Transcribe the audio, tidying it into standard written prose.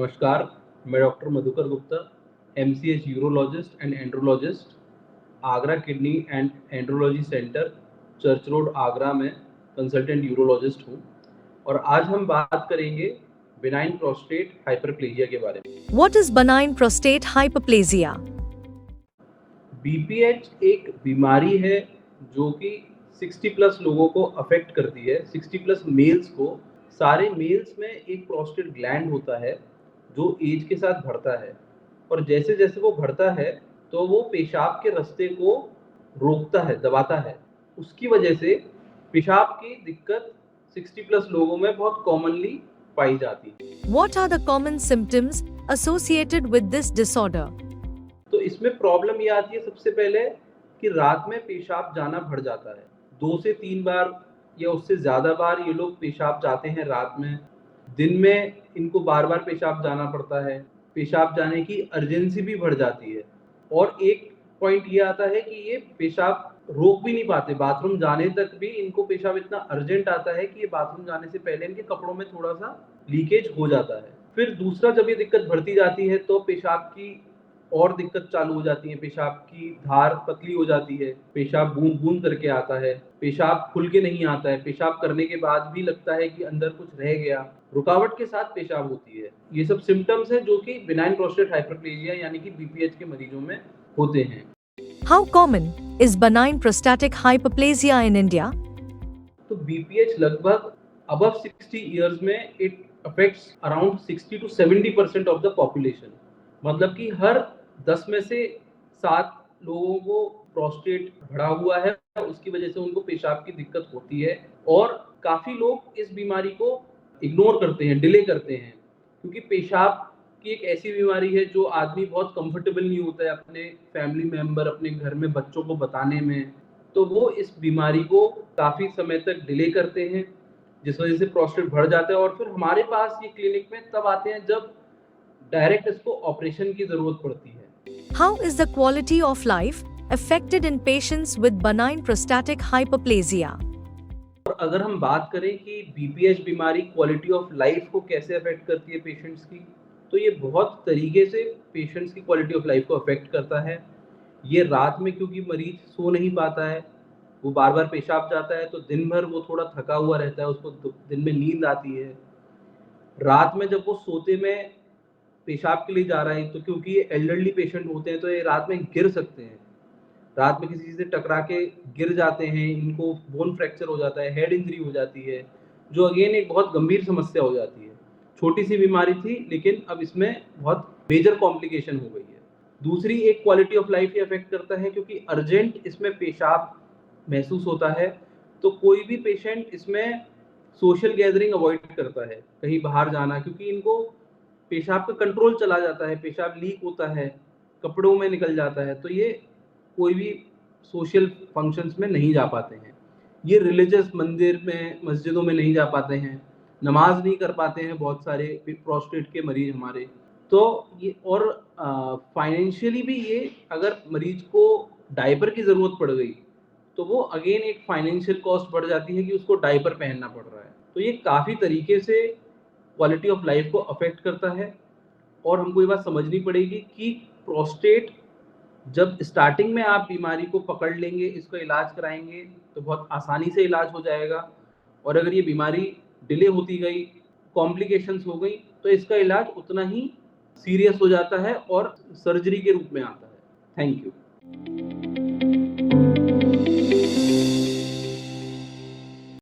नमस्कार, मैं doctor Madhukar Gupta, MCH urologist and andrologist, Agra kidney and andrology centre, church road, Agra में consultant urologist हूँ और आज हम बात करेंगे बिनाइन प्रोस्टेट हाइपरप्लेजिया के बारे में। What is benign prostate hyperplasia? BPH एक बीमारी है जो कि 60 प्लस लोगों को अफेक्ट करती है। 60 प्लस मेल्स को, सारे मेल्स में एक प्रोस्टेट ग्लैंड होता है जो एज के साथ बढ़ता है और जैसे जैसे वो बढ़ता है तो वो पेशाब के रास्ते को रोकता है, दबाता है। उसकी वजह से पेशाब की दिक्कत 60 प्लस लोगों में बहुत कॉमनली पाई जाती है। What are the common symptoms associated with this disorder? तो इसमें प्रॉब्लम ये आती है सबसे पहले कि रात में पेशाब जाना बढ़ जाता है। 2 से 3 बार या उससे ज़्यादा बार ये लोग पेशाब जाते हैं रात में। दिन में इनको बार-बार पेशाब जाना पड़ता है। पेशाब जाने की अर्जेंसी भी बढ़ जाती है और एक पॉइंट ये आता है कि ये पेशाब रोक भी नहीं पाते। बाथरूम जाने तक भी इनको पेशाब इतना अर्जेंट आता है कि ये बाथरूम जाने से पहले इनके कपड़ों में थोड़ा-सा लीकेज हो जाता है। फिर दूसरा, जब ये दिक्कत बढ़ती जाती है तो पेशाब की और दिक्कत चालू हो जाती है। पेशाब की धार पतली हो जाती है, पेशाब बूंद-बूंद करके आता है, पेशाब खुल के नहीं आता है, पेशाब करने के बाद भी लगता है कि अंदर कुछ रह गया, रुकावट के साथ पेशाब होती है। ये सब सिम्पटम्स हैं जो कि बिनाइन प्रोस्टेट हाइपरप्लेजिया यानी कि बीपीएच के मरीजों में होते हैं। How common is benign prostatic hyperplasia in India? तो बीपीएच लगभग अबव 60 इयर्स में it affects around 60 to 70% of the population. मतलब कि हर 10 में से 7 लोगों को प्रोस्टेट बढ़ा हुआ है, उसकी वजह से उनको पेशाब की दिक्कत होती है और काफ़ी लोग इस बीमारी को इग्नोर करते हैं, डिले करते हैं, क्योंकि पेशाब की एक ऐसी बीमारी है जो आदमी बहुत कंफर्टेबल नहीं होता है अपने फैमिली मेंबर, अपने घर में बच्चों को बताने में। तो वो इस बीमारी को काफ़ी समय तक डिले करते हैं, जिस वजह से प्रोस्टेट बढ़ जाता है और फिर हमारे पास ये क्लिनिक में तब आते हैं जब डायरेक्ट इसको ऑपरेशन की ज़रूरत पड़ती है। How is the quality of life affected in patients with benign prostatic hyperplasia? और अगर हम बात करें कि बीपीएच बीमारी क्वालिटी ऑफ लाइफ को कैसे अफेक्ट करती है पेशेंट्स की, तो ये बहुत तरीके से पेशेंट्स की क्वालिटी ऑफ लाइफ को अफेक्ट करता है। ये रात में, क्योंकि मरीज सो नहीं पाता है, वो बार-बार पेशाब जाता है, तो दिन भर वो थोड़ा थका हुआ रहता है, उसको दिन में नींद आती है। रात में जब वो सोते में पेशाब के लिए जा रहे हैं, तो क्योंकि ये एल्डरली पेशेंट होते हैं, तो ये रात में गिर सकते हैं। रात में किसी से टकरा के गिर जाते हैं, इनको बोन फ्रैक्चर हो जाता है, हेड इंजरी हो जाती है, जो अगेन एक बहुत गंभीर समस्या हो जाती है। छोटी-सी बीमारी थी, लेकिन अब इसमें बहुत मेजर कॉम्प्लिकेशन हो गई है। दूसरी एक क्वालिटी ऑफ लाइफ ये अफ़ेक्ट करता है, क्योंकि अर्जेंट इसमें पेशाब महसूस होता है, तो कोई भी पेशेंट इसमें सोशल गैदरिंग अवॉइड करता है, कहीं बाहर जाना, क्योंकि इनको पेशाब का कंट्रोल चला जाता है, पेशाब लीक होता है, कपड़ों में निकल जाता है, तो ये कोई भी सोशल फंक्शंस में नहीं जा पाते हैं। ये रिलीजियस मंदिर में, मस्जिदों में नहीं जा पाते हैं, नमाज़ नहीं कर पाते हैं बहुत सारे प्रोस्टेट के मरीज़ हमारे। तो ये और फाइनेंशियली भी, ये अगर मरीज़ को डायपर की ज़रूरत पड़ गई, तो वो अगेन एक फाइनेंशियल कॉस्ट बढ़ जाती है कि उसको डायपर पहनना पड़ रहा है। तो ये काफ़ी तरीके से क्वालिटी ऑफ लाइफ को अफेक्ट करता है और हमको ये बात समझनी पड़ेगी कि प्रोस्टेट जब स्टार्टिंग में आप बीमारी को पकड़ लेंगे, इसका इलाज कराएँगे, तो बहुत आसानी से इलाज हो जाएगा और अगर ये बीमारी डिले होती गई, कॉम्प्लिकेशंस हो गई, तो इसका इलाज उतना ही सीरियस हो जाता है और सर्जरी के रूप में आता है। Thank you.